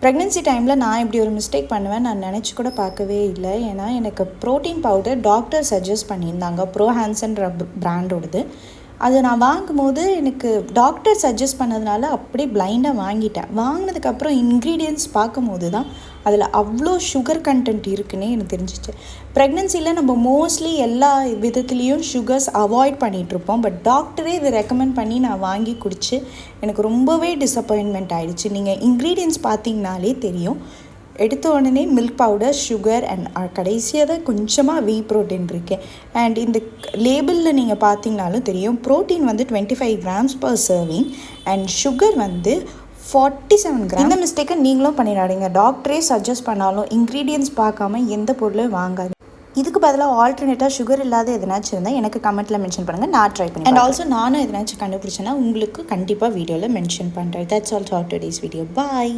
Pregnancy டைமில் நான் இப்படி ஒரு மிஸ்டேக் பண்ணுவேன் நான் நினச்சி கூட பார்க்கவே இல்லை. ஏன்னா எனக்கு ப்ரோட்டீன் பவுடர் டாக்டர் சஜஸ்ட் பண்ணியிருந்தாங்க, ப்ரோ ஹான்சன்ற பிராண்டோடது. அது நான் வாங்கும்போது எனக்கு டாக்டர் சஜஸ்ட் பண்ணதுனால அப்படியே பிளைண்டாக வாங்கிட்டேன். வாங்கினதுக்கப்புறம் இன்க்ரீடியன்ட்ஸ் பார்க்கும்போது தான் அதில் அவ்வளோ சுகர் கண்டென்ட் இருக்குன்னே எனக்கு தெரிஞ்சிச்சு. ப்ரெக்னென்சியில் நம்ம மோஸ்ட்லி எல்லா விதத்துலேயும் சுகர்ஸ் அவாய்ட் பண்ணிகிட்ருப்போம். பட் டாக்டரே இதை ரெக்கமெண்ட் பண்ணி நான் வாங்கி குடித்து எனக்கு ரொம்பவே டிசப்பாயின்மெண்ட் ஆகிடுச்சு. நீங்கள் இன்க்ரீடியன்ட்ஸ் பார்த்தீங்கனாலே தெரியும். எடுத்த உடனே மில்க் பவுடர், சுகர் அண்ட் கடைசியாக தான் கொஞ்சமாக வீ ப்ரோட்டீன் இருக்கேன். அண்ட் இந்த லேபிளில் நீங்கள் பார்த்தீங்கனாலும் தெரியும், ப்ரோட்டீன் வந்து 25 grams per serving and sugar வந்து 47 grams. இந்த மிஸ்டேக்கை நீங்களும் பண்ணிடாதீங்க. டாக்டரே சஜஸ்ட் பண்ணாலும் இன்க்ரீடியன்ட்ஸ் பார்க்காம எந்த பொருளும் வாங்காது. இதுக்கு பதிலாக ஆல்டர்னேட்டாக சுகர் இல்லாத எதனாச்சும் இருந்தால் எனக்கு கமெண்ட்டில் மென்ஷன் பண்ணுங்கள், நான் ட்ரை பண்ணி. அண்ட் ஆல்சோ நானும் எதனாச்சும் கண்டுபிடிச்சேன்னா உங்களுக்கு கண்டிப்பாக வீடியோவில் மென்ஷன் பண்ணுறேன். That's all for today's video. Bye.